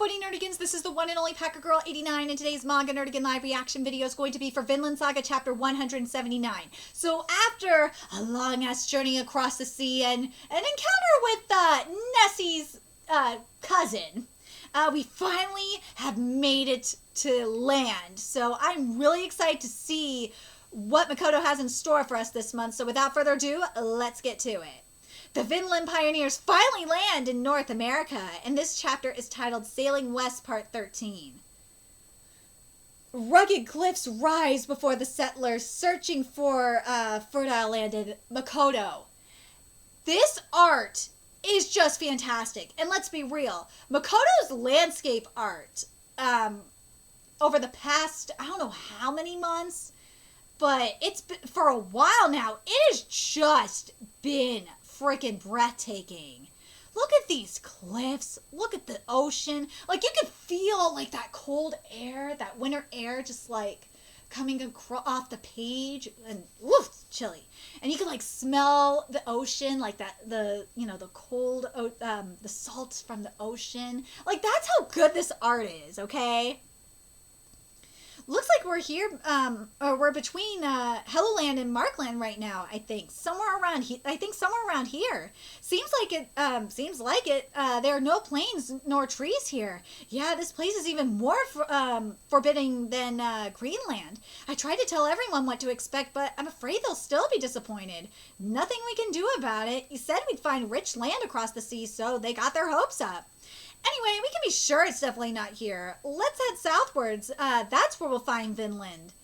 Buddy Nerdigans? This is the one and only Packer Girl 89, and today's Manga Nerdigan live reaction video is going to be for Vinland Saga chapter 179. So after a long-ass journey across the sea and an encounter with Nessie's cousin, we finally have made it to land. So I'm really excited to see what Makoto has in store for us this month. So without further ado, let's get to it. The Vinland pioneers finally land in North America, and this chapter is titled Sailing West Part 13. Rugged cliffs rise before the settlers searching for fertile land in Makoto. This art is just fantastic, and let's be real, Makoto's landscape art over the past, I don't know how many months, but it's been, for a while now, it has just been freaking breathtaking. Look at these cliffs. Look at the ocean. Like, you can feel like that cold air, that winter air just like coming off the page, and oof, it's chilly. And you can like smell the ocean, like that, the cold, the salts from the ocean. Like, that's how good this art is, okay? Looks like we're here, or we're between Hello Land and Markland right now. I think somewhere around here. Seems like it. There are no plains nor trees here. Yeah, this place is even more forbidding than Greenland. I tried to tell everyone what to expect, but I'm afraid they'll still be disappointed. Nothing we can do about it. You said we'd find rich land across the sea, so they got their hopes up. Anyway, we can be sure it's definitely not here. Let's head southwards. That's where we'll find Vinland.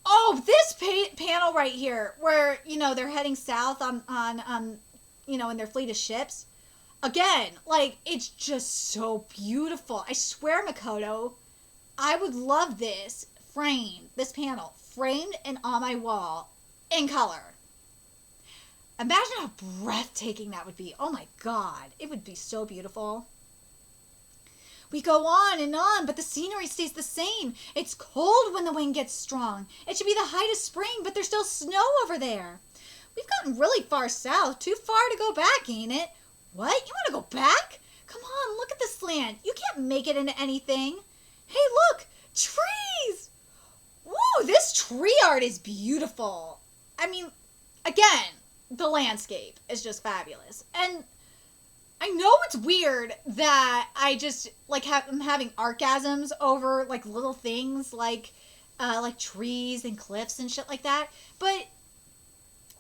Oh, this panel right here, where, they're heading south on in their fleet of ships. Again, like, it's just so beautiful. I swear, Makoto, I would love this panel, framed and on my wall, in color. Imagine how breathtaking that would be. Oh my god. It would be so beautiful. We go on, but the scenery stays the same. It's cold when the wind gets strong. It should be the height of spring, but there's still snow over there. We've gotten really far south. Too far to go back, ain't it? What? You want to go back? Come on, look at this land. You can't make it into anything. Hey, look! Trees! Woo, this tree art is beautiful. I mean, again, the landscape is just fabulous. And I know it's weird that I just like I'm having orgasms over like little things like trees and cliffs and shit like that. But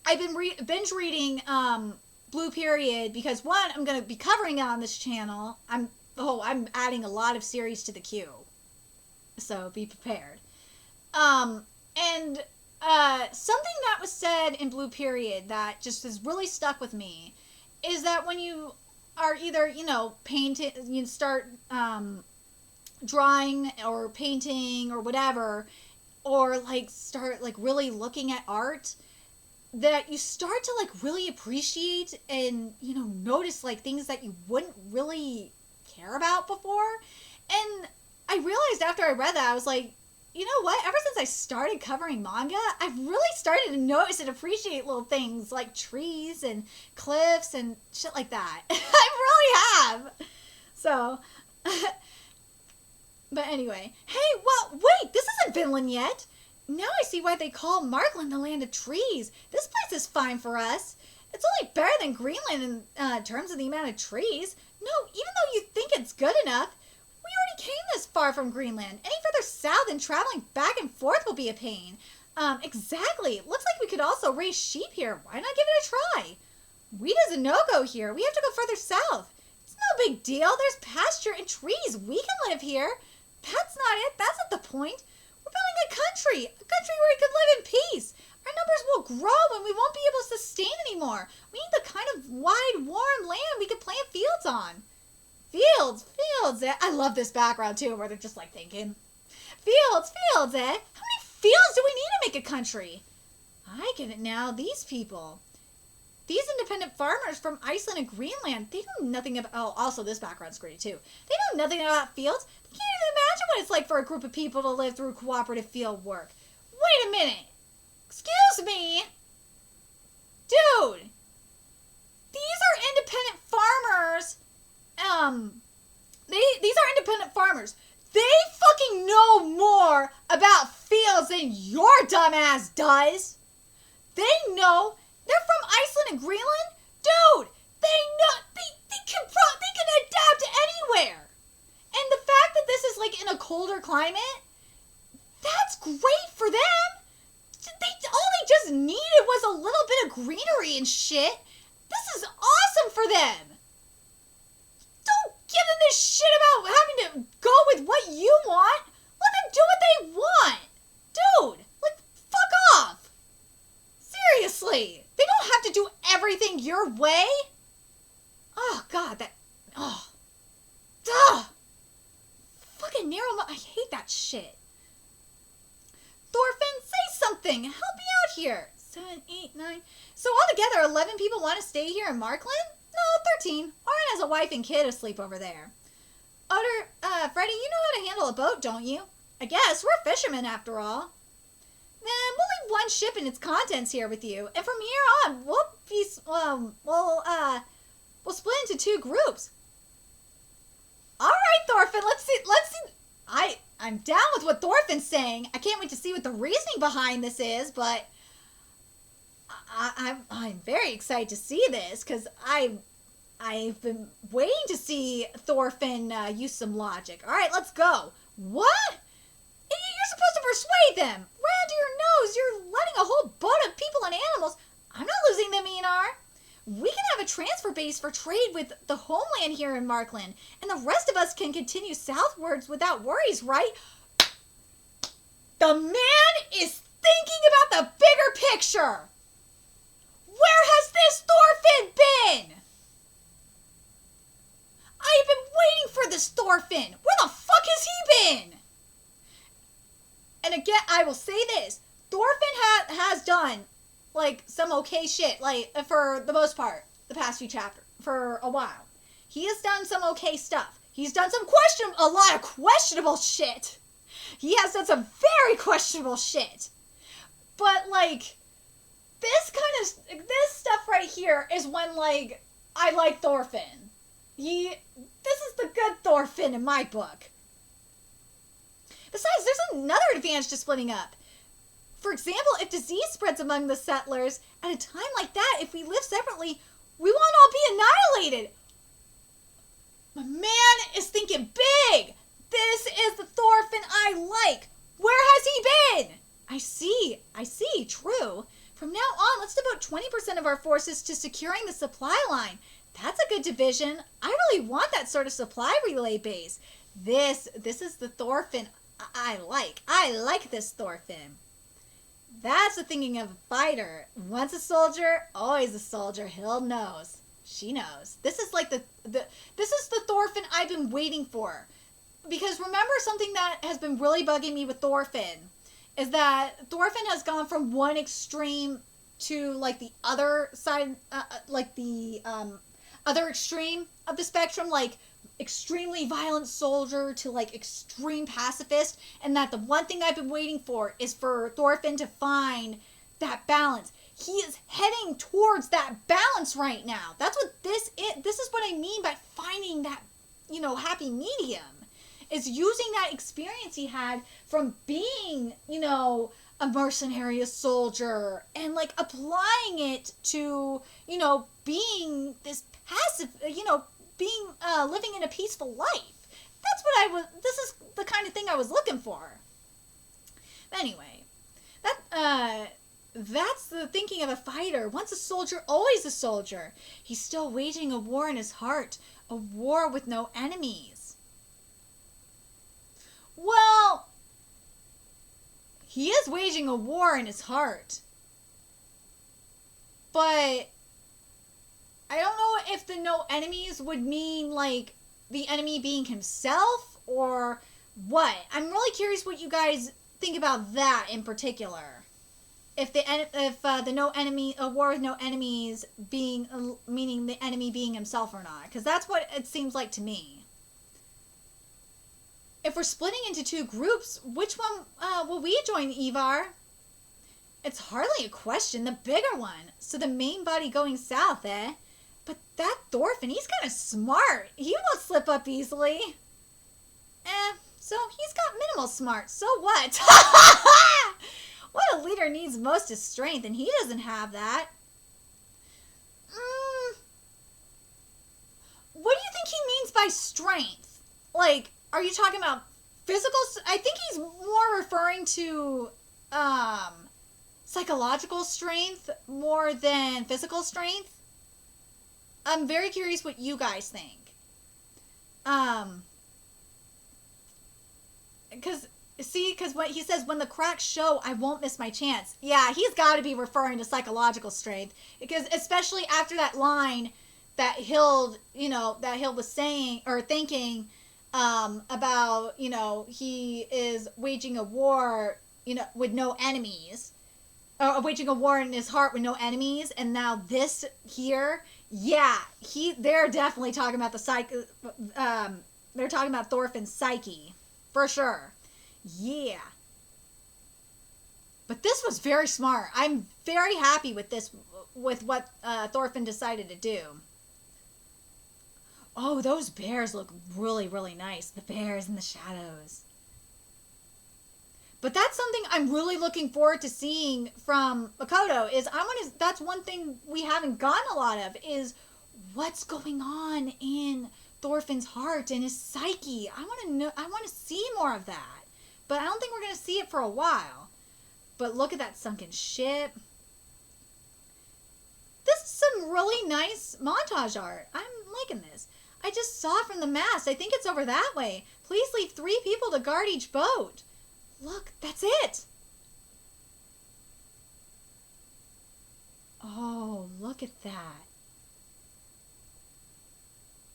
I've been binge reading Blue Period because one, I'm going to be covering it on this channel. I'm adding a lot of series to the queue. So be prepared. Something that was said in Blue Period that just has really stuck with me is that when you are either, painting, you start drawing or painting or whatever, or like start like really looking at art, that you start to like really appreciate and, notice like things that you wouldn't really care about before. And I realized after I read that, I was like, you know what? Ever since I started covering manga, I've really started to notice and appreciate little things like trees and cliffs and shit like that. I really have. So, but anyway. Hey, well, wait, this isn't Vinland yet. Now I see why they call Markland the land of trees. This place is fine for us. It's only better than Greenland in terms of the amount of trees. No, even though you think it's good enough, we already came this far from Greenland. Any further south and traveling back and forth will be a pain. Exactly. Looks like we could also raise sheep here. Why not give it a try? Wheat is a no-go here. We have to go further south. It's no big deal. There's pasture and trees. We can live here. That's not it. That's not the point. We're building a country where we could live in peace. Our numbers will grow and we won't be able to sustain anymore. We need the kind of wide, warm land we could plant fields on. Fields, eh? I love this background too, where they're just like thinking, fields, eh? How many fields do we need to make a country? I get it now. These people, these independent farmers from Iceland and Greenland, they know nothing about, oh, also this background's great too. They know nothing about fields. They can't even imagine what it's like for a group of people to live through cooperative field work. Wait a minute. Excuse me. Dude. These are independent farmers These are independent farmers. They fucking know more about fields than your dumbass does. They know. They're from Iceland and Greenland? Dude, they know. They can adapt anywhere. And the fact that this is like in a colder climate, that's great for them. All they just needed was a little bit of greenery and shit. This is awesome for them. Don't give them this shit about having to go with what you want. Let them do what they want. Dude, like, fuck off. Seriously. They don't have to do everything your way. Oh, God, that... Oh. Duh. Fucking narrow... I hate that shit. Thorfinn, say something. Help me out here. 7, 8, 9... So altogether, 11 people want to stay here in Markland? No, 13. Oren has a wife and kid asleep over there. Freddy, you know how to handle a boat, don't you? I guess. We're fishermen, after all. Then we'll leave one ship and its contents here with you. And from here on, we'll split into 2 groups. All right, Thorfinn, let's see. I'm down with what Thorfinn's saying. I can't wait to see what the reasoning behind this is, but I'm very excited to see this because I've been waiting to see Thorfinn use some logic. All right, let's go. What? You're supposed to persuade them. Right under your nose, you're letting a whole boat of people and animals. I'm not losing them, Enar. We can have a transfer base for trade with the homeland here in Markland, and the rest of us can continue southwards without worries, right? The man is thinking about the bigger picture. Where has this Thorfinn been? I've been waiting for this Thorfinn. Where the fuck has he been? And again, I will say this. Thorfinn has done, like, some okay shit, like, for the most part, the past few chapters, for a while. He has done some okay stuff. He's done a lot of questionable shit. He has done some very questionable shit. But, like, this stuff right here is when, like, I like Thorfinn. This is the good Thorfinn in my book. Besides, there's another advantage to splitting up. For example, if disease spreads among the settlers, at a time like that, if we live separately, we won't all be annihilated. My man is thinking big. This is the Thorfinn I like. Where has he been? I see, true. From now on, let's devote 20% of our forces to securing the supply line. That's a good division. I really want that sort of supply relay base. This is the Thorfinn I like. I like this Thorfinn. That's the thinking of a fighter. Once a soldier, always a soldier. Hill knows. She knows. This is like this is the Thorfinn I've been waiting for. Because remember, something that has been really bugging me with Thorfinn is that Thorfinn has gone from one extreme to like the other side, other extreme of the spectrum, like extremely violent soldier to like extreme pacifist, and that the one thing I've been waiting for is for Thorfinn to find that balance. He is heading towards that balance right now. That's what this is. This is what I mean by finding that, happy medium. Is using that experience he had from being, a mercenary, a soldier, and like applying it to, being this passive, living in a peaceful life. This is the kind of thing I was looking for. But anyway, that's the thinking of a fighter. Once a soldier, always a soldier. He's still waging a war in his heart, a war with no enemies. Well, he is waging a war in his heart. But I don't know if the no enemies would mean, like, the enemy being himself or what. I'm really curious what you guys think about that in particular. If the no enemy, a war with no enemies being, meaning the enemy being himself or not. Because that's what it seems like to me. If we're splitting into 2 groups, which one will we join, Ivar? It's hardly a question, the bigger one. So the main body going south, eh? But that Thorfinn, he's kind of smart. He won't slip up easily. So he's got minimal smart. So what? What a leader needs most is strength, and he doesn't have that. What do you think he means by strength? Like, are you talking about physical? I think he's more referring to psychological strength more than physical strength. I'm very curious what you guys think. Because what he says, when the cracks show, I won't miss my chance. Yeah, he's got to be referring to psychological strength. Because especially after that line that Hild was saying or thinking about, he is waging a war, with no enemies. Or waging a war in his heart with no enemies. And now this here, yeah, they're definitely talking about they're talking about Thorfinn's psyche. For sure. Yeah. But this was very smart. I'm very happy with this, with what Thorfinn decided to do. Oh, those bears look really, really nice. The bears in the shadows. But that's something I'm really looking forward to seeing from Makoto. That's one thing we haven't gotten a lot of, is what's going on in Thorfinn's heart and his psyche. I want to see more of that. But I don't think we're going to see it for a while. But look at that sunken ship. This is some really nice montage art. I'm liking this. I just saw it from the mast. I think it's over that way. Please leave 3 people to guard each boat. Look, that's it. Oh, look at that.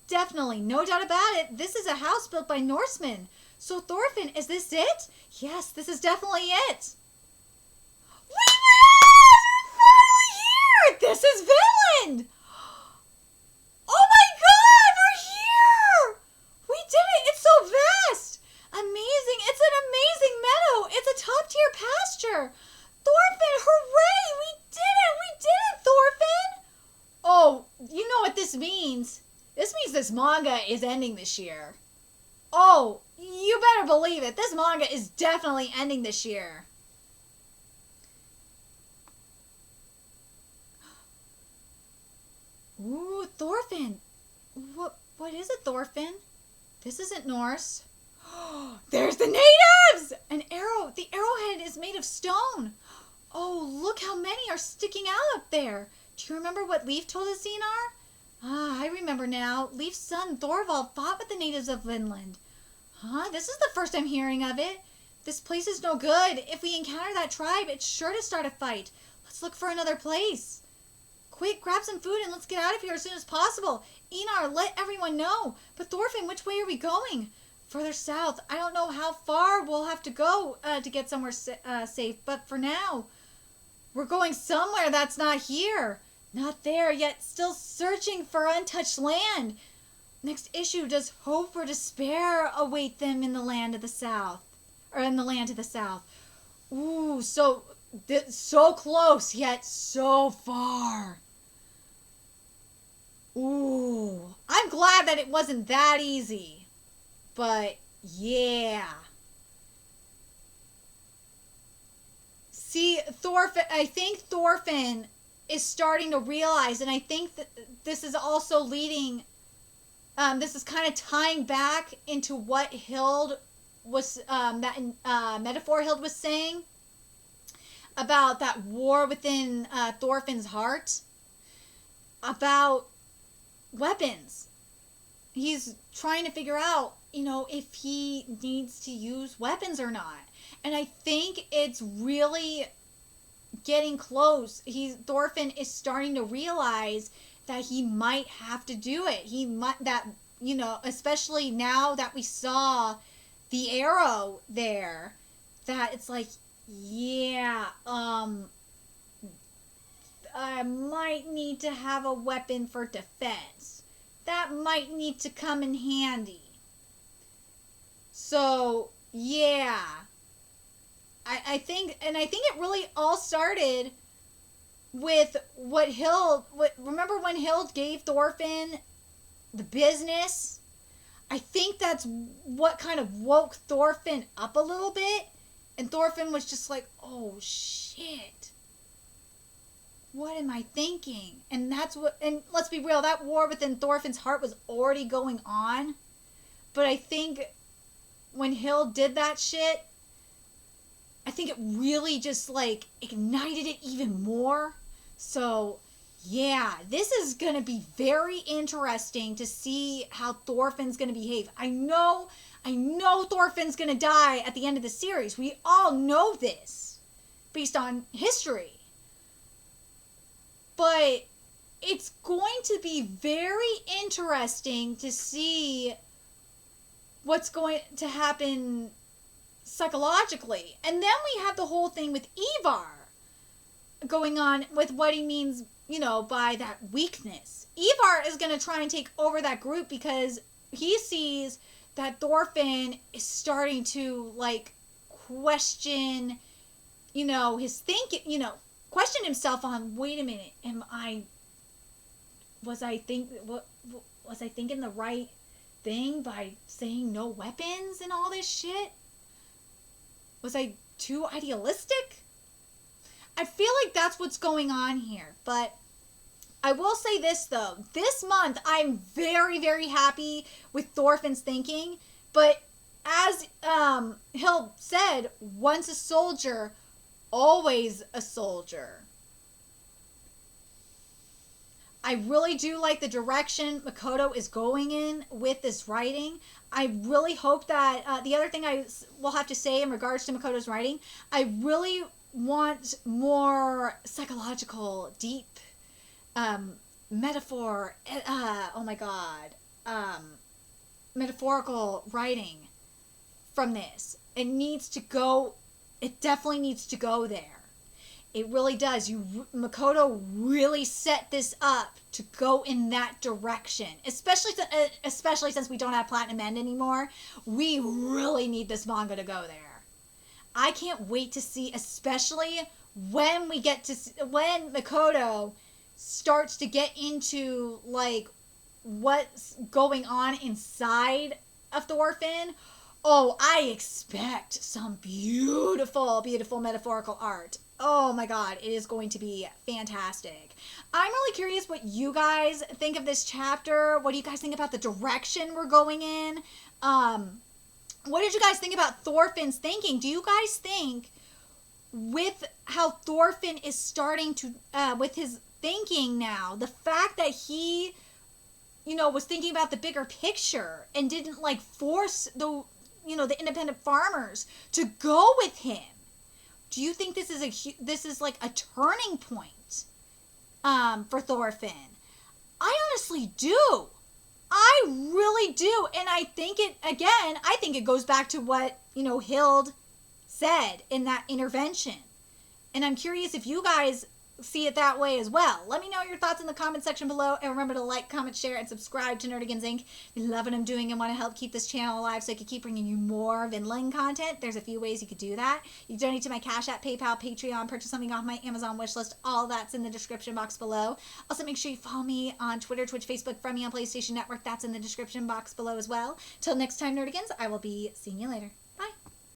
Definitely, no doubt about it. This is a house built by Norsemen. So Thorfinn, is this it? Yes, this is definitely it. We're finally here! This is Vinland! Oh my god, we're here! We did it! It's so vast! Amazing! It's an amazing meadow! It's a top-tier pasture! Thorfinn, hooray! We did it! We did it, Thorfinn! Oh, you know what this means. This means this manga is ending this year. Oh, you better believe it. This manga is definitely ending this year. Ooh, Thorfinn. What is it, Thorfinn? This isn't Norse. There's the natives! An arrow. The arrowhead is made of stone. Oh, look how many are sticking out up there. Do you remember what Leif told us, Einar? Ah, I remember now. Leif's son, Thorvald, fought with the natives of Vinland. Huh? This is the first I'm hearing of it. This place is no good. If we encounter that tribe, it's sure to start a fight. Let's look for another place. Quick, grab some food and let's get out of here as soon as possible. Einar, let everyone know. But Thorfinn, which way are we going? Further south. I don't know how far we'll have to go to get somewhere safe. But for now, we're going somewhere that's not here. Not there, yet still searching for untouched land. Next issue, does hope or despair await them in the land of the south? Or in the land to the south. Ooh, so close, yet so far. Ooh, I'm glad that it wasn't that easy. But, yeah. See, I think Thorfinn is starting to realize, and I think that this is also leading, this is kind of tying back into what Hild was, that metaphor Hild was saying about that war within Thorfinn's heart, about weapons. He's trying to figure out, if he needs to use weapons or not. And I think it's really getting close. Thorfinn is starting to realize that he might have to do it. Especially now that we saw the arrow there, that it's like, yeah, I might need to have a weapon for defense. That might need to come in handy. So, yeah. I think it really all started with remember when Hild gave Thorfinn the business? I think that's what kind of woke Thorfinn up a little bit. And Thorfinn was just like, oh shit. What am I thinking? And let's be real, that war within Thorfinn's heart was already going on. But I think when Hild did that shit, I think it really just like ignited it even more. So yeah, this is going to be very interesting to see how Thorfinn's going to behave. I know Thorfinn's going to die at the end of the series. We all know this based on history. But it's going to be very interesting to see what's going to happen psychologically. And then we have the whole thing with Ivar going on with what he means, by that weakness. Ivar is going to try and take over that group because he sees that Thorfinn is starting to, like, question, his thinking, question himself on, wait a minute, was I thinking the right thing by saying no weapons and all this shit? Was I too idealistic? I feel like that's what's going on here. But I will say this, though. This month, I'm very, very happy with Thorfinn's thinking. But as Hild said, once a soldier, always a soldier. I really do like the direction Makoto is going in with this writing. I really hope that the other thing I will have to say in regards to Makoto's writing, I really want more psychological, deep metaphor. Metaphorical writing from this. It definitely needs to go there. It really does. Makoto really set this up to go in that direction. Especially since we don't have Platinum End anymore. We really need this manga to go there. I can't wait to see, especially when when Makoto starts to get into, like, what's going on inside of Thorfinn. Oh, I expect some beautiful, beautiful metaphorical art. Oh my god, it is going to be fantastic. I'm really curious what you guys think of this chapter. What do you guys think about the direction we're going in? What did you guys think about Thorfinn's thinking? Do you guys think with how Thorfinn is starting to, with his thinking now, the fact that he, was thinking about the bigger picture and didn't, like, force the independent farmers to go with him? Do you think this is like a turning point for Thorfinn? I honestly do. I really do. And I think it goes back to what, Hild said in that intervention. And I'm curious if you guys see it that way as well. Let me know your thoughts in the comment section below, and remember to like, comment, share, and subscribe to Nerdigans Inc. If you love what I'm doing and want to help keep this channel alive so I can keep bringing you more Vinland content, there's a few ways you could do that. You can donate to my Cash App, PayPal, Patreon, purchase something off my Amazon wishlist. All that's in the description box below. Also, make sure you follow me on Twitter, Twitch, Facebook, friend me on PlayStation Network. That's in the description box below as well. Till next time, Nerdigans, I will be seeing you later.